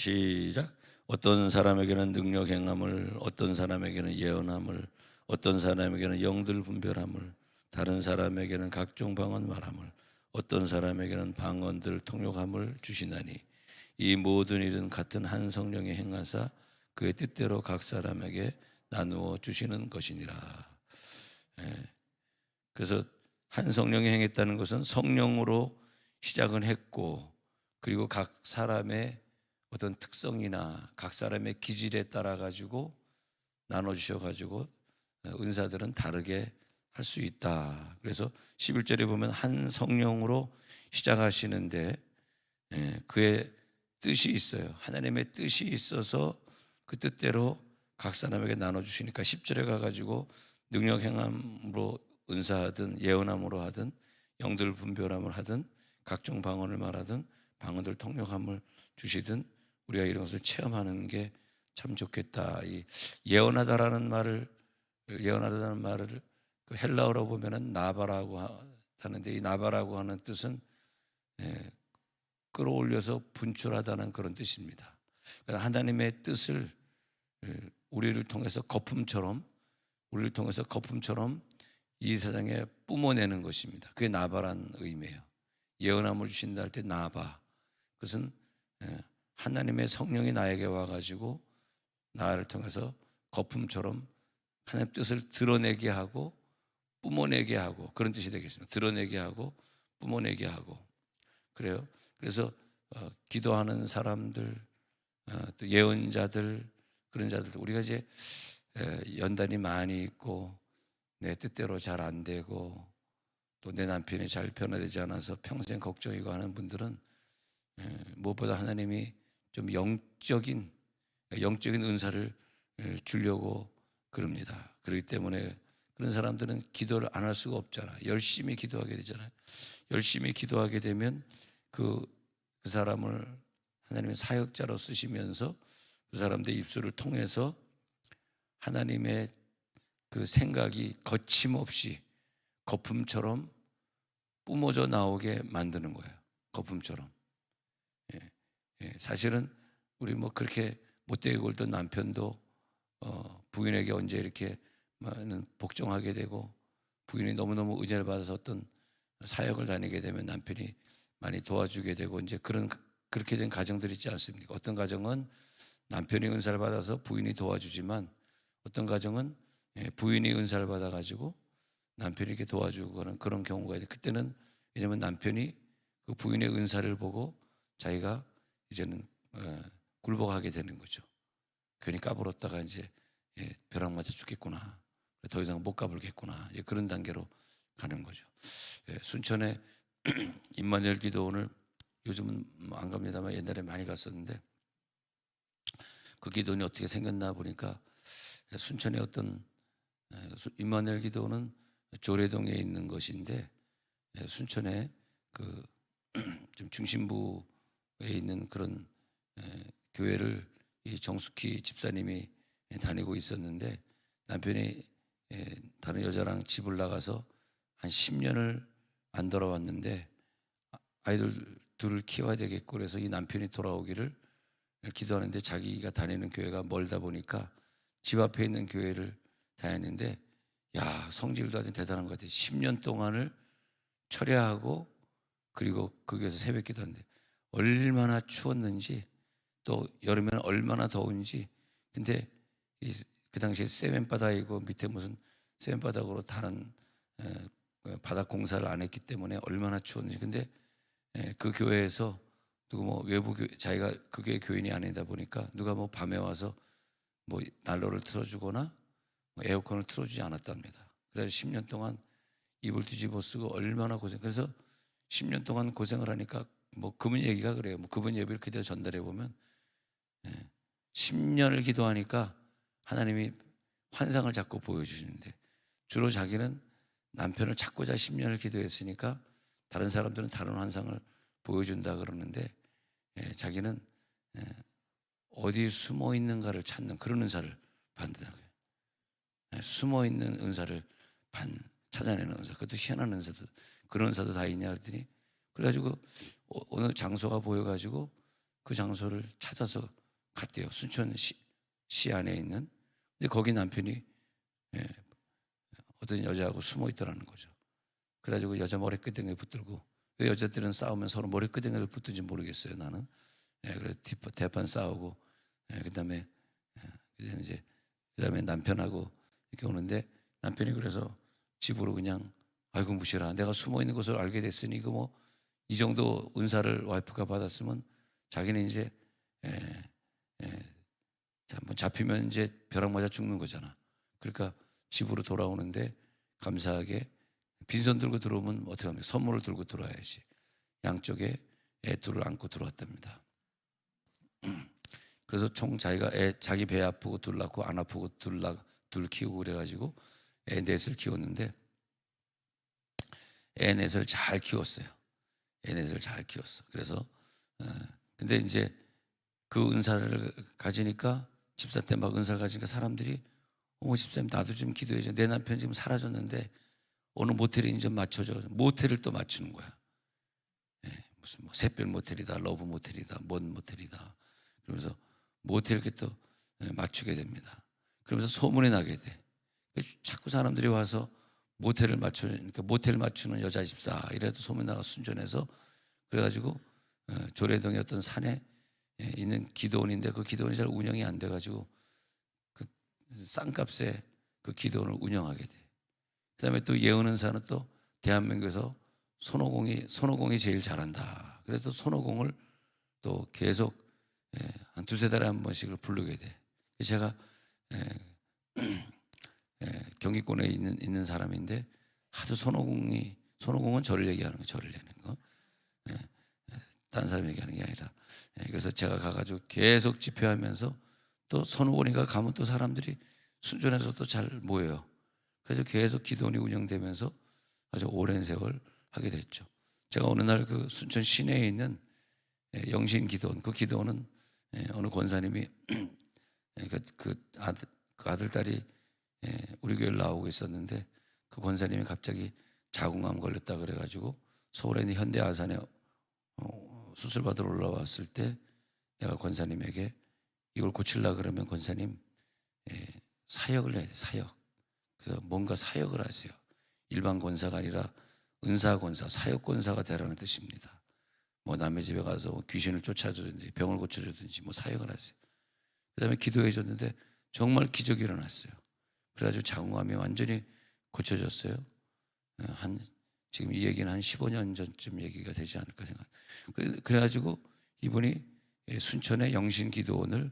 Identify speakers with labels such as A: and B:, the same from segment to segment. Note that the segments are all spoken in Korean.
A: 시작. 어떤 사람에게는 능력 행함을, 어떤 사람에게는 예언함을, 어떤 사람에게는 영들 분별함을, 다른 사람에게는 각종 방언 말함을, 어떤 사람에게는 방언들 통역함을 주시나니 이 모든 일은 같은 한 성령이 행하사 그의 뜻대로 각 사람에게 나누어 주시는 것이니라. 예. 그래서 한 성령이 행했다는 것은 성령으로 시작은 했고, 그리고 각 사람의 어떤 특성이나 각 사람의 기질에 따라 가지고 나눠 주셔 가지고 은사들은 다르게 할 수 있다. 그래서 11절에 보면 한 성령으로 시작하시는데 그의 뜻이 있어요. 하나님의 뜻이 있어서 그 뜻대로 각 사람에게 나눠 주시니까 10절에 가 가지고 능력 행함으로 은사하든 예언함으로 하든 영들 분별함을 하든 각종 방언을 말하든 방언들 통역함을 주시든 우리가 이런 것을 체험하는 게 참 좋겠다. 이 예언하다라는 말을 그 헬라어로 보면은 나바라고 하는데, 이 나바라고 하는 뜻은 끌어올려서 분출하다는 그런 뜻입니다. 그러니까 하나님의 뜻을 우리를 통해서 거품처럼 이 세상에 뿜어내는 것입니다. 그게 나바란 의미예요. 예언함을 주신다 할 때 나바, 그것은 하나님의 성령이 나에게 와가지고 나를 통해서 거품처럼 하나님의 뜻을 드러내게 하고 뿜어내게 하고, 그런 뜻이 되겠습니다. 드러내게 하고 뿜어내게 하고. 그래요. 그래서 기도하는 사람들, 또 예언자들, 그런 자들, 우리가 이제 연단이 많이 있고 내 뜻대로 잘 안 되고 또 내 남편이 잘 변화되지 않아서 평생 걱정이고 하는 분들은 무엇보다 하나님이 좀 영적인 은사를 주려고 그럽니다. 그렇기 때문에 그런 사람들은 기도를 안 할 수가 없잖아. 열심히 기도하게 되잖아요. 열심히 기도하게 되면 그 사람을 하나님의 사역자로 쓰시면서 그 사람들의 입술을 통해서 하나님의 그 생각이 거침없이 거품처럼 뿜어져 나오게 만드는 거예요. 거품처럼. 사실은 우리 뭐 그렇게 못되게 굴던 남편도 부인에게 언제 이렇게 많은 복종하게 되고 부인이 너무너무 은혜를 받아서 어떤 사역을 다니게 되면 남편이 많이 도와주게 되고 이제 그렇게 된 가정들이 있지 않습니까? 어떤 가정은 남편이 은사를 받아서 부인이 도와주지만 어떤 가정은 부인이 은사를 받아가지고 남편이 이렇게 도와주고 하는 그런 경우가 있는데, 그때는 왜냐하면 남편이 그 부인의 은사를 보고 자기가 이제는 굴복하게 되는 거죠. 괜히 까불었다가 이제 벼락 맞아 죽겠구나, 더 이상 못 까불겠구나, 이제 그런 단계로 가는 거죠. 순천에 임마누엘 기도원을 요즘은 안 갑니다만 옛날에 많이 갔었는데, 그 기도원이 어떻게 생겼나 보니까 순천에 어떤 임마누엘 기도원은 조례동에 있는 것인데, 순천에 그 좀 중심부에 있는 그런 교회를 이 정숙희 집사님이 다니고 있었는데, 남편이 다른 여자랑 집을 나가서 한 10년을 안 돌아왔는데 아이들 둘을 키워야 되겠고, 그래서 이 남편이 돌아오기를 기도하는데 자기가 다니는 교회가 멀다 보니까 집 앞에 있는 교회를 다녔는데, 야, 성질도 아주 대단한 것 같아요. 10년 동안을 철야하고 그리고 거기에서 새벽 기도하는데 얼마나 추웠는지, 또 여름에는 얼마나 더운지. 근데 그 당시에 세면바닥이고 밑에 무슨 세면바닥으로 다른 바닥 공사를 안 했기 때문에 얼마나 추웠는지. 근데 그 교회에서 누구 뭐 외부 자기가 그게 교인이 아니다 보니까 누가 뭐 밤에 와서 뭐 난로를 틀어주거나 뭐 에어컨을 틀어주지 않았답니다. 그래서 10년 동안 이불 뒤집어 쓰고 얼마나 고생. 그래서 10년 동안 고생을 하니까 뭐 그분 얘기가 그래요. 뭐 그분 예배를 그대로 전달해 보면 10년을 기도하니까 하나님이 환상을 자꾸 보여주시는데, 주로 자기는 남편을 찾고자 10년을 기도했으니까 다른 사람들은 다른 환상을 보여준다 그러는데, 자기는 어디 숨어 있는가를 찾는 그런 은사를 받는다고요. 숨어 있는 은사를 찾아내는 은사. 그것도 희한한 은사도, 그런 은사도 다 있냐 그랬더니, 그래가지고 어느 장소가 보여가지고 그 장소를 찾아서 갔대요. 순천시 안에 있는. 근데 거기 남편이 어떤 여자하고 숨어 있더라는 거죠. 그래가지고 여자 머리끄댕이에 붙들고, 왜 여자들은 싸우면 서로 머리끄댕이를 붙든지 모르겠어요, 나는. 그래서 대판 싸우고, 그다음에 그다음에 남편하고 이렇게 오는데, 남편이 그래서 집으로 그냥, 아이고 무시라, 내가 숨어 있는 것을 알게 됐으니 그 뭐 이 정도 은사를 와이프가 받았으면 자기는 이제 한번 잡히면 이제 벼락 맞아 죽는 거잖아. 그러니까 집으로 돌아오는데 감사하게 빈손 들고 들어오면 어떻게 합니까? 선물을 들고 들어와야지. 양쪽에 애 둘을 안고 들어왔답니다. 그래서 총 자기가 자기 배 아프고 둘 낳고 안 아프고 둘 키우고 그래가지고 애 넷을 키웠는데, 애 넷을 잘 키웠어요. 애 넷을 잘 키웠어. 그래서 근데 이제 그 은사를 가지니까, 집사 때 막 은사를 가지니까 사람들이, 어머 집사님 나도 좀 기도해줘. 내 남편 지금 사라졌는데 어느 모텔이 좀 맞춰줘. 모텔을 또 맞추는 거야. 무슨 뭐 샛별 모텔이다, 러브 모텔이다, 뭔 모텔이다. 그러면서 모텔 이렇게 또 맞추게 됩니다. 그러면서 소문이 나게 돼. 자꾸 사람들이 와서 모텔을 맞추는 여자 집사 이래도 소문 나가 순전해서. 그래가지고 조례동의 어떤 산에 있는 기도원인데, 그 기도원이 잘 운영이 안 돼가지고 그 싼값에 그 기도원을 운영하게 돼. 그다음에 또 예언은사는 또 대한민국에서 손오공이 제일 잘한다. 그래서 손오공을 또 계속 한 두세 달에 한 번씩을 부르게 돼. 제가 경기권에 있는 사람인데, 하도 손오공은 저를 얘기하는 거, 저를 얘기하는 거. 다른 사람 얘기하는 게 아니라. 그래서 제가 가가지고 계속 집회하면서, 또 손오공이가 가면 또 사람들이 순전해서 또 잘 모여요. 그래서 계속 기도원이 운영되면서 아주 오랜 세월 하게 됐죠. 제가 어느 날 그 순천 시내에 있는 영신 기도원, 그 기도원은 어느 권사님이 그 아들딸이 우리 교회를 나오고 있었는데, 그 권사님이 갑자기 자궁암 걸렸다 그래가지고 서울에 있는 현대 아산에 수술 받으러 올라왔을 때, 내가 권사님에게 이걸 고치려고 그러면 권사님 사역을 해야 돼, 사역. 그래서 뭔가 사역을 하세요. 일반 권사가 아니라 은사 권사, 사역 권사가 되라는 뜻입니다. 뭐 남의 집에 가서 귀신을 쫓아주든지 병을 고쳐주든지 뭐 사역을 하세요. 그다음에 기도해 줬는데 정말 기적이 일어났어요. 그래가지고 자궁암이 완전히 고쳐졌어요. 지금 이 얘기는 한 15년 전쯤 얘기가 되지 않을까 생각. 그래가지고 이분이 순천의 영신기도원을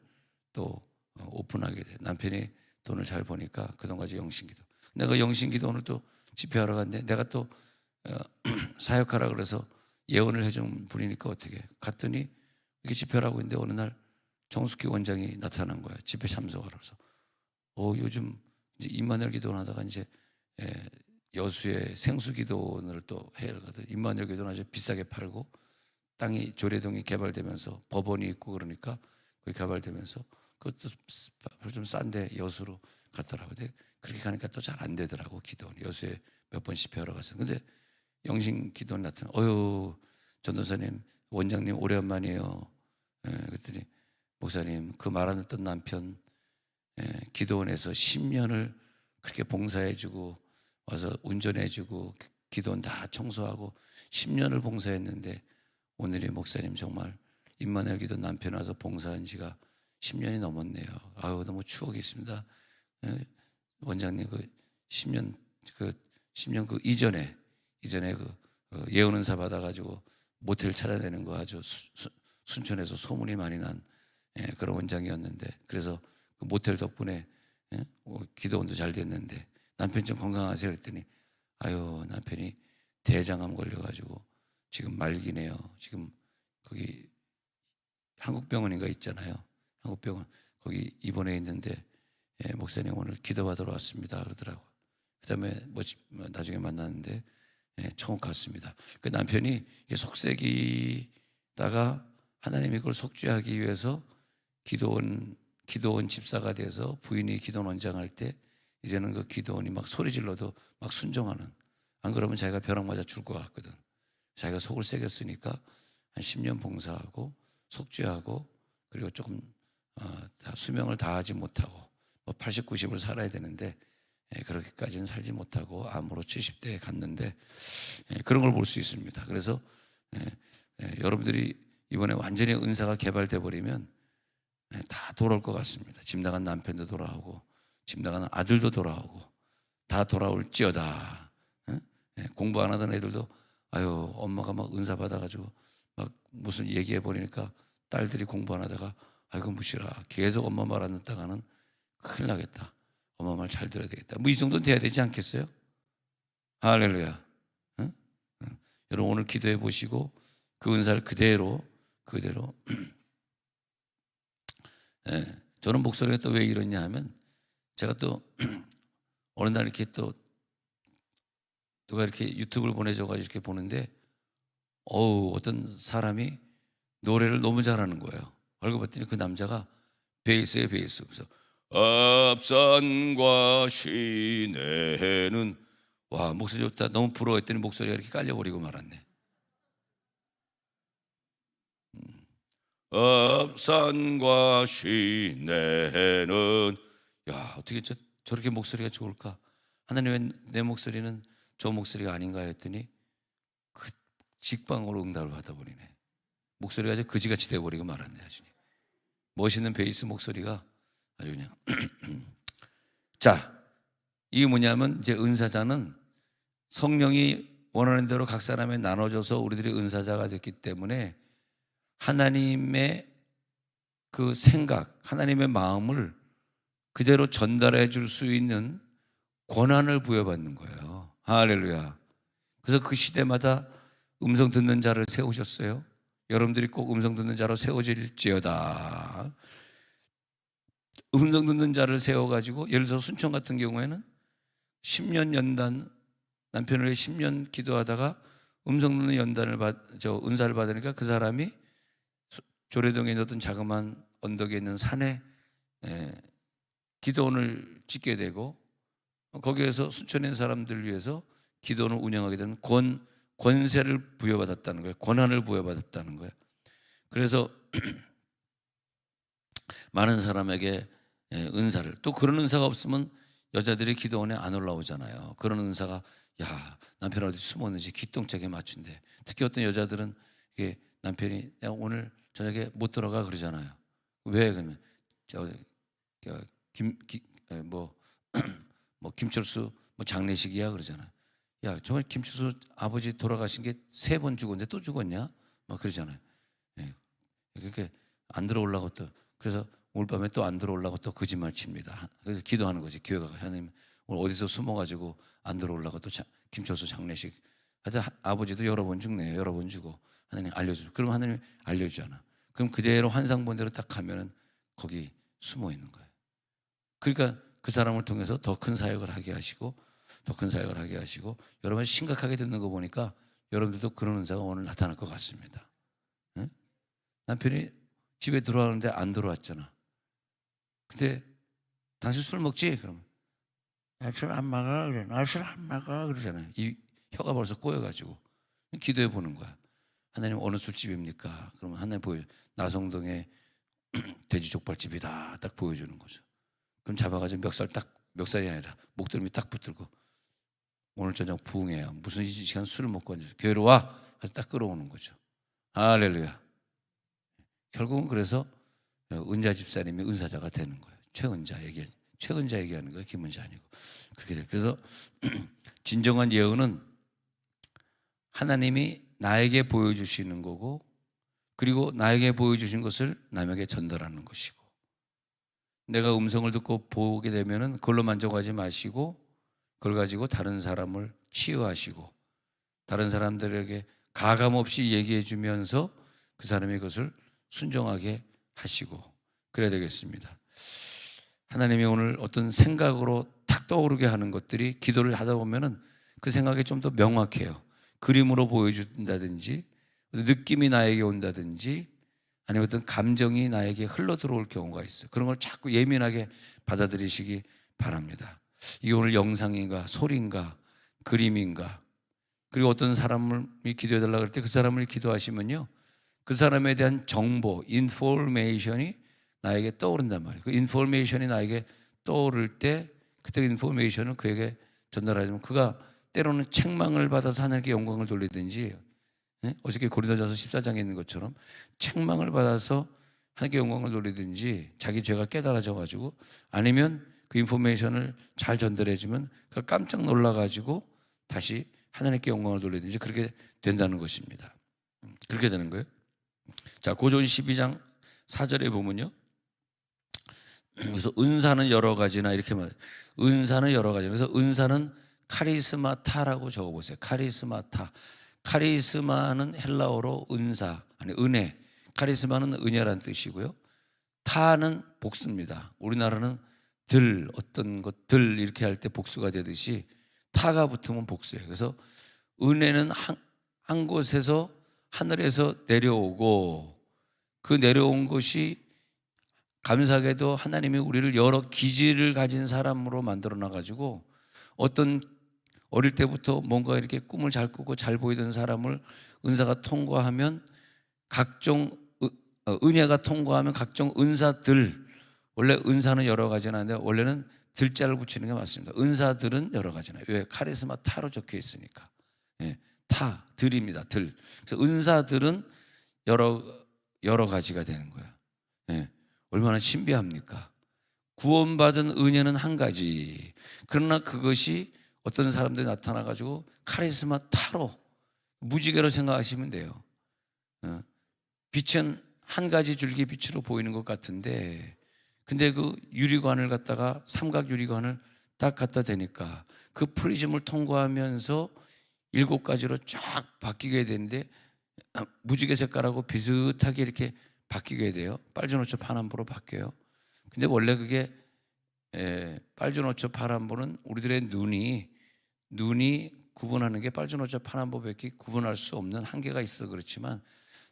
A: 또 오픈하게 돼. 남편이 돈을 잘 버니까 그동안까지 영신기도. 내가 영신기도원을 또 집회하러 갔는데, 내가 또 사역하라 그래서 예언을 해준 분이니까 어떻게 갔더니, 이렇게 집회를 하고 있는데 어느 날 정숙희 원장이 나타난 거야. 집회 참석하러. 그래서 요즘 이제 임마누엘 기도원 하다가 이제 여수의 생수기도원을 또 해야 하거든. 임마누엘 기도원 아주 비싸게 팔고, 땅이 조례동이 개발되면서 법원이 있고 그러니까 거기 개발되면서 그것도 좀 싼데 여수로 갔더라고. 근데 그렇게 가니까 또 잘 안 되더라고. 기도원 여수에 몇 번 집회하러 가서. 근데 영신 기도원 나타나. 전도사님, 원장님 오랜만이에요. 그랬더니 목사님, 그 말 안 듣던 남편 기도원에서 10년을 그렇게 봉사해주고 와서 운전해주고 기도원 다 청소하고 10년을 봉사했는데, 오늘이 목사님 정말 임마누엘 기도 남편 와서 봉사한 지가 10년이 넘었네요. 너무 추억이 있습니다. 원장님 그 10년 그 이전에 그 예언은사 받아가지고 모텔 찾아내는 거 아주 순천에서 소문이 많이 난 그런 원장이었는데, 그래서 그 모텔 덕분에 기도원도 잘 됐는데, 남편 좀 건강하세요 그랬더니 남편이 대장암 걸려가지고 지금 말기네요. 지금 거기 한국병원인가 있잖아요. 한국병원 거기 입원해 있는데 목사님 오늘 기도받으러 왔습니다 그러더라고. 그다음에 나중에 만났는데 처음 갔습니다. 그 남편이 속색이다가 하나님이 그걸 속죄하기 위해서 기도원 집사가 돼서, 부인이 기도원 원장할 때 이제는 그 기도원이 막 소리 질러도 막 순종하는, 안 그러면 자기가 벼락 맞아 죽을 것 같거든. 자기가 속을 새겼으니까 한 10년 봉사하고 속죄하고 그리고 조금 다 수명을 다하지 못하고 뭐 80, 90을 살아야 되는데 그렇게까지는 살지 못하고 암으로 70대에 갔는데 그런 걸 볼 수 있습니다. 그래서 여러분들이 이번에 완전히 은사가 개발돼 버리면 다 돌아올 것 같습니다. 집 나간 남편도 돌아오고 집 나가는 아들도 돌아오고 다 돌아올지어다. 공부 안 하던 애들도 아유 엄마가 막 은사 받아가지고 막 무슨 얘기해 버리니까 딸들이 공부 안 하다가 아이고 무시라 계속 엄마 말 안 듣다가는 큰일 나겠다. 엄마 말 잘 들어야 되겠다. 뭐 이 정도는 돼야 되지 않겠어요? 할렐루야. 응? 응. 여러분 오늘 기도해 보시고 그 은사를 그대로 저는 목소리가 또 왜 이러냐 하면 제가 또 어느 날 이렇게 또 누가 이렇게 유튜브를 보내줘가지고 이렇게 보는데 어떤 사람이 노래를 너무 잘하는 거예요. 알고 봤더니 그 남자가 베이스에 베이스. 그래서 앞산과 시내는 와 목소리 좋다 너무 부러워했더니 목소리가 이렇게 깔려버리고 말았네. 앞산과 시내는 야 어떻게 저렇게 목소리가 좋을까? 하나님 내 목소리는 저 목소리가 아닌가 했더니 그 직방으로 응답을 받아버리네. 목소리가 아주 그지같이 돼버리고 말았네. 아주 멋있는 베이스 목소리가 아주 그냥 자 이게 뭐냐면 이제 은사자는 성령이 원하는 대로 각 사람에 나눠져서 우리들이 은사자가 됐기 때문에 하나님의 그 생각, 하나님의 마음을 그대로 전달해 줄 수 있는 권한을 부여받는 거예요. 할렐루야. 그래서 그 시대마다 음성 듣는 자를 세우셨어요. 여러분들이 꼭 음성 듣는 자로 세워질지어다. 음성 듣는 자를 세워가지고 예를 들어서 순천 같은 경우에는 10년 연단 남편을 위해 10년 기도하다가 음성 듣는 은사를 받으니까 그 사람이 조례동에 있는 어떤 자그마한 언덕에 있는 산에 기도원을 짓게 되고 거기에서 순천에 있는 사람들을 위해서 기도원을 운영하게 되는 권세를 부여받았다는 거예요. 권한을 부여받았다는 거예요. 그래서 많은 사람에게 은사를 또 그런 은사가 없으면 여자들이 기도원에 안 올라오잖아요. 그런 은사가 야 남편 어디 숨었는지 기똥차게 맞춘대. 특히 어떤 여자들은 이게 남편이 야, 오늘 저녁에 못 들어가 그러잖아요. 왜 그러면 김철수 장례식이야 그러잖아요. 야 정말 김철수 아버지 돌아가신 게 3번 죽었는데 또 죽었냐? 막 그러잖아요. 그렇게 안 들어오려고 또 그래서 오늘 밤에 또 안 들어오려고 또 거짓말 칩니다. 그래서 기도하는 거지. 교회가 하나님 오늘 어디서 숨어가지고 안 들어오려고 또 김철수 장례식. 하여튼 아버지도 여러 번 죽네요. 여러 번 죽어. 하나님 알려줘. 그럼 하나님 알려주잖아. 그럼 그대로 환상 본대로 딱 가면은 거기 숨어 있는 거예요. 그러니까 그 사람을 통해서 더 큰 사역을 하게 하시고 더 큰 사역을 하게 하시고 여러분 심각하게 듣는 거 보니까 여러분들도 그런 은사가 오늘 나타날 것 같습니다. 응? 남편이 집에 들어왔는데 안 들어왔잖아. 근데 당신 술 먹지? 그러면 술 안 먹어 그래. 나 술 안 먹어 그러잖아요. 이 혀가 벌써 꼬여가지고 기도해 보는 거야. 하나님 어느 술집입니까? 그러면 하나님 보여 나성동에 돼지족발집이다 딱 보여주는 거죠. 그럼 잡아가지고 멱살이 아니라 목덜미 딱 붙들고 오늘 저녁 부흥해요. 무슨 시간 술을 먹고 앉아서 교회로 와. 해서 딱 끌어오는 거죠. 할렐루야. 결국은 그래서 은자 집사님이 은사자가 되는 거예요. 최은자 얘기하는 거예요. 김은자 아니고 그렇게 돼요. 그래서 진정한 예언은 하나님이 나에게 보여주시는 거고 그리고 나에게 보여주신 것을 남에게 전달하는 것이고 내가 음성을 듣고 보게 되면은 그걸로 만족하지 마시고 그걸 가지고 다른 사람을 치유하시고 다른 사람들에게 가감 없이 얘기해 주면서 그 사람이 그것을 순종하게 하시고 그래야 되겠습니다. 하나님이 오늘 어떤 생각으로 탁 떠오르게 하는 것들이 기도를 하다 보면은 그 생각이 좀 더 명확해요. 그림으로 보여준다든지 느낌이 나에게 온다든지 아니면 어떤 감정이 나에게 흘러 들어올 경우가 있어요. 그런 걸 자꾸 예민하게 받아들이시기 바랍니다. 이게 오늘 영상인가 소리인가 그림인가 그리고 어떤 사람을 기도해달라고 할 때 그 사람을 기도하시면요 그 사람에 대한 정보, 인포메이션이 나에게 떠오른단 말이에요. 그 인포메이션이 나에게 떠오를 때 그때 인포메이션을 그에게 전달하지만 그가 때로는 책망을 받아서 하나님께 영광을 돌리든지, 어저께 고린도전서 14장에 있는 것처럼 책망을 받아서 하나님께 영광을 돌리든지 자기 죄가 깨달아져 가지고, 아니면 그 인포메이션을 잘 전달해주면 그가 깜짝 놀라가지고 다시 하나님께 영광을 돌리든지 그렇게 된다는 것입니다. 그렇게 되는 거예요. 자, 고전 12장 4절에 보면요, 그래서 은사는 여러 가지나 이렇게 말해요. 은사는 여러 가지. 그래서 은사는 카리스마타라고 적어보세요. 카리스마타. 카리스마는 헬라어로 은사, 아니 은혜. 카리스마는 은혜란 뜻이고요. 타는 복수입니다. 우리나라는 들, 어떤 것들 이렇게 할 때 복수가 되듯이 타가 붙으면 복수예요. 그래서 은혜는 한 곳에서 하늘에서 내려오고, 그 내려온 것이 감사하게도 하나님이 우리를 여러 기질을 가진 사람으로 만들어 놔가지고, 어떤 어릴 때부터 뭔가 이렇게 꿈을 잘 꾸고 잘 보이던 사람을 은사가 통과하면 각종 은혜가 통과하면 각종 은사들, 원래 은사는 여러 가지나 하는데 원래는 들자를 붙이는 게 맞습니다. 은사들은 여러 가지나. 왜? 카리스마 타로 적혀 있으니까. 타, 들입니다. 들. 그래서 은사들은 여러 가지가 되는 거예요. 얼마나 신비합니까? 구원받은 은혜는 한 가지. 그러나 그것이 어떤 사람들이 나타나가지고 카리스마 타로, 무지개로 생각하시면 돼요. 빛은 한 가지 줄기 빛으로 보이는 것 같은데, 근데 그 유리관을 갖다가 삼각 유리관을 딱 갖다 대니까 그 프리즘을 통과하면서 7가지로 쫙 바뀌게 되는데, 무지개 색깔하고 비슷하게 이렇게 바뀌게 돼요. 빨주노초 파남보로 바뀌어요. 근데 원래 그게 빨주노초 파남보는 우리들의 눈이 구분하는 게 빨주노초 파남보밖에 구분할 수 없는 한계가 있어. 그렇지만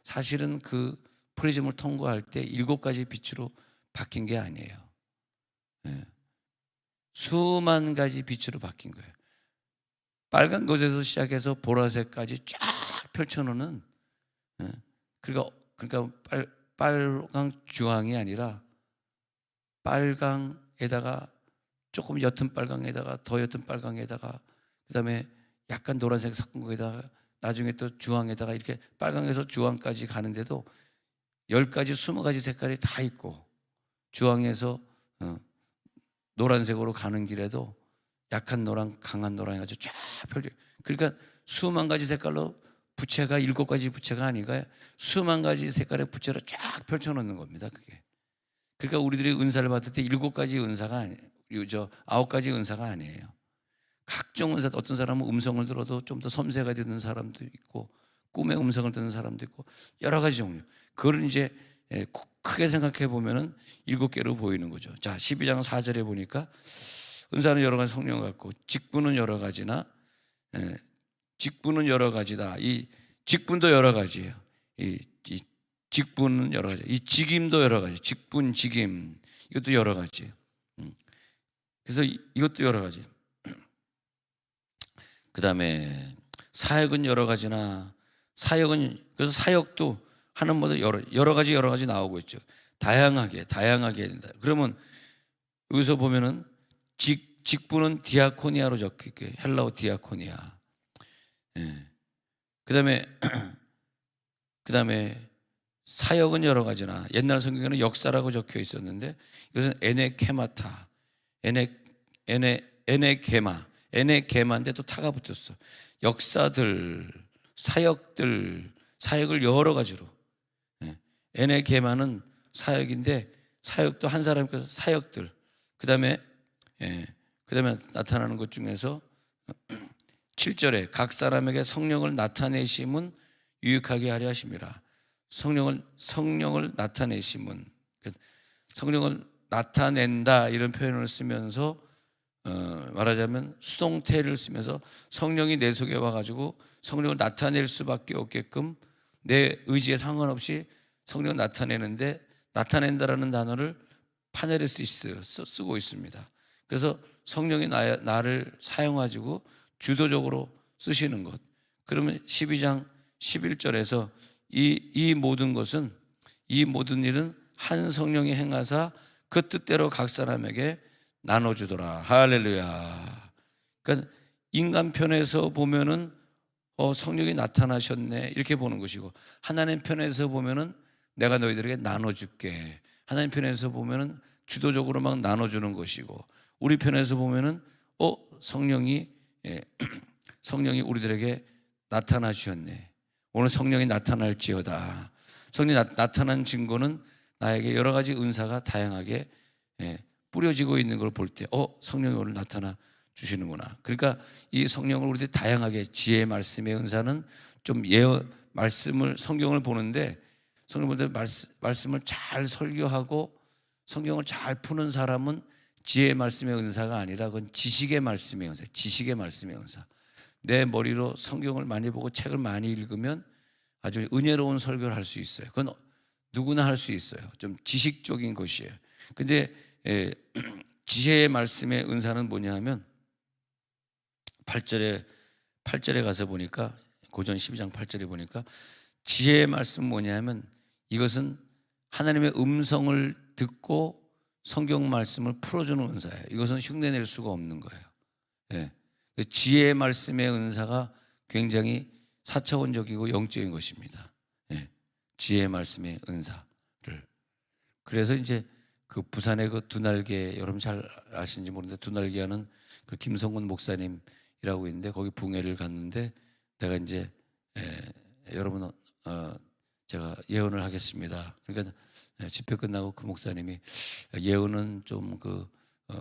A: 사실은 그 프리즘을 통과할 때 7가지 빛으로 바뀐 게 아니에요. 수만 가지 빛으로 바뀐 거예요. 빨간 것에서 시작해서 보라색까지 쫙 펼쳐놓는, 그러니까 빨강 주황이 아니라 빨강에다가 조금 옅은 빨강에다가 더 옅은 빨강에다가 그다음에 약간 노란색 섞은 거에다가 나중에 또 주황에다가 이렇게 빨강에서 주황까지 가는데도 10가지, 20가지 색깔이 다 있고, 주황에서 노란색으로 가는 길에도 약한 노랑, 강한 노랑 해가지고 쫙 펼쳐. 그러니까 수만 가지 색깔로 부채가 7가지 부채가 아니라 수만 가지 색깔의 부채로 쫙 펼쳐놓는 겁니다. 그게. 그러니까 우리들이 은사를 받을 때 7가지 은사가 아니에요. 9가지 은사가 아니에요. 각종 은사, 어떤 사람은 음성을 들어도 좀 더 섬세가 되는 사람도 있고, 꿈의 음성을 듣는 사람도 있고, 여러 가지 종류. 그걸 이제 크게 생각해 보면은 7개로 보이는 거죠. 자, 12장 4절에 보니까 은사는 여러 가지 성령 같고, 직분은 여러 가지나, 직분은 여러 가지다. 이 직분도 여러 가지예요. 이 직분은 여러 가지. 이 직임도 여러 가지. 직분, 직임, 이것도 여러 가지예요. 그래서 이것도 여러 가지. 그 다음에 사역은 여러 가지나, 그래서 사역도 하는 모두 여러 가지 나오고 있죠. 다양하게 된다. 그러면 여기서 보면은 직분은 디아코니아로 적혀있게, 헬라어 디아코니아. 그 다음에 사역은 여러 가지나, 옛날 성경에는 역사라고 적혀 있었는데 이것은 에네케마타, 에네게마인데 또 타가 붙었어. 역사들, 사역을 여러 가지로. 에네게마는 사역인데, 사역도 한 사람께서 사역들. 그 다음에 나타나는 것 중에서 7절에 각 사람에게 성령을 나타내심은 유익하게 하려 하심이라. 성령을 나타내심은, 성령을 나타낸다 이런 표현을 쓰면서 말하자면 수동태를 쓰면서 성령이 내 속에 와가지고 성령을 나타낼 수밖에 없게끔 내 의지에 상관없이 성령을 나타내는데, 나타낸다라는 단어를 파네레시스 쓰고 있습니다. 그래서 성령이 나를 사용하시고 주도적으로 쓰시는 것. 그러면 12장 11절에서 이 모든 것은, 이 모든 일은 한 성령이 행하사 그 뜻대로 각 사람에게 나눠주더라. 할렐루야. 그러니까 인간 편에서 보면은 성령이 나타나셨네 이렇게 보는 것이고, 하나님 편에서 보면은 내가 너희들에게 나눠줄게, 하나님 편에서 보면은 주도적으로 막 나눠주는 것이고, 우리 편에서 보면은 성령이 성령이 우리들에게 나타나주셨네, 오늘 성령이 나타날지어다. 성령이 나타난 증거는 나에게 여러 가지 은사가 다양하게 뿌려지고 있는 걸 볼 때 성령이 오늘 나타나 주시는구나. 그러니까 이 성령을 우리들이 다양하게, 지혜의 말씀의 은사는 좀 말씀을, 성경을 보는데 성경을 말씀을 잘 설교하고 성경을 잘 푸는 사람은 지혜의 말씀의 은사가 아니라 그건 지식의 말씀의 은사, 지식의 말씀의 은사. 내 머리로 성경을 많이 보고 책을 많이 읽으면 아주 은혜로운 설교를 할 수 있어요. 그건 누구나 할 수 있어요. 좀 지식적인 것이에요. 근데 지혜의 말씀의 은사는 뭐냐 하면 8절에 가서 보니까, 고전 12장 8절에 보니까 지혜의 말씀은 뭐냐 하면 이것은 하나님의 음성을 듣고 성경 말씀을 풀어주는 은사예요. 이것은 흉내낼 수가 없는 거예요. 예. 지혜의 말씀의 은사가 굉장히 4차원적이고 영적인 것입니다. 예. 지혜의 말씀의 은사를. 그래서 이제 그 부산의 그 두날개, 여러분 잘 아시는지 모르는데 두날개 하는 그 김성근 목사님이라고 있는데 거기 붕회를 갔는데 내가 이제 여러분 제가 예언을 하겠습니다. 그러니까 집회 끝나고 그 목사님이 예언은 좀 그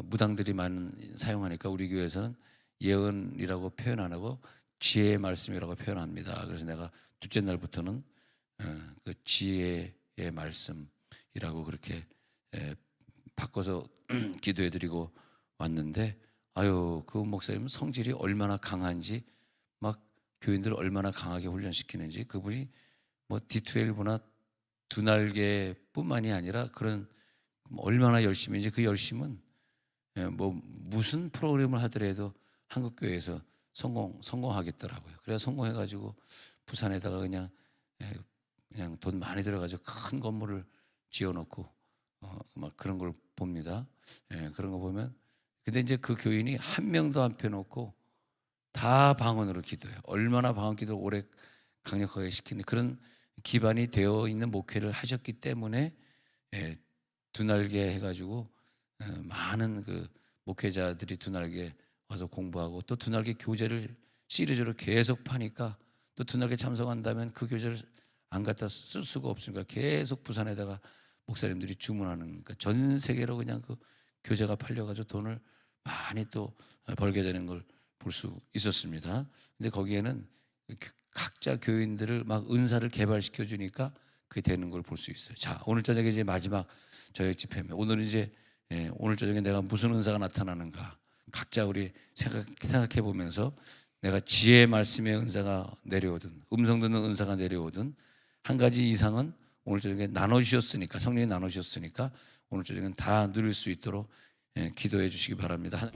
A: 무당들이 많은 사용하니까 우리 교회에서는 예언이라고 표현 안 하고 지혜의 말씀이라고 표현합니다. 그래서 내가 둘째 날부터는 그 지혜의 말씀이라고 그렇게 바꿔서 기도해드리고 왔는데, 그 목사님 성질이 얼마나 강한지, 막 교인들을 얼마나 강하게 훈련시키는지, 그분이 뭐 D12나 두날개뿐만이 아니라 그런 얼마나 열심인지, 그 열심은 뭐 무슨 프로그램을 하더라도 한국교회에서 성공하겠더라고요. 그래서 성공해가지고 부산에다가 그냥 돈 많이 들어가지고 큰 건물을 지어놓고 막 그런 걸 봅니다. 그런 거 보면, 근데 이제 그 교인이 한 명도 안 펴놓고 다 방언으로 기도해요. 얼마나 방언 기도를 오래 강력하게 시키는 그런 기반이 되어 있는 목회를 하셨기 때문에 두날개 해가지고 많은 그 목회자들이 두날개 와서 공부하고, 또 두날개 교재를 시리즈로 계속 파니까 또 두날개 참석한다면 그 교재를 안 갖다 쓸 수가 없으니까 계속 부산에다가 목사님들이 주문하는, 그러니까 전 세계로 그냥 그 교재가 팔려가지고 돈을 많이 또 벌게 되는 걸 볼 수 있었습니다. 근데 거기에는 각자 교인들을 막 은사를 개발시켜 주니까 그게 되는 걸 볼 수 있어요. 자, 오늘 저녁에 이제 마지막 저녁 집회입니다. 오늘은 이제 오늘 저녁에 내가 무슨 은사가 나타나는가 각자 우리 생각해 보면서, 내가 지혜의 말씀의 은사가 내려오든 음성 듣는 은사가 내려오든 한 가지 이상은 오늘 저녁에 나눠주셨으니까, 성령이 나눠주셨으니까 오늘 저녁엔 다 누릴 수 있도록 기도해 주시기 바랍니다.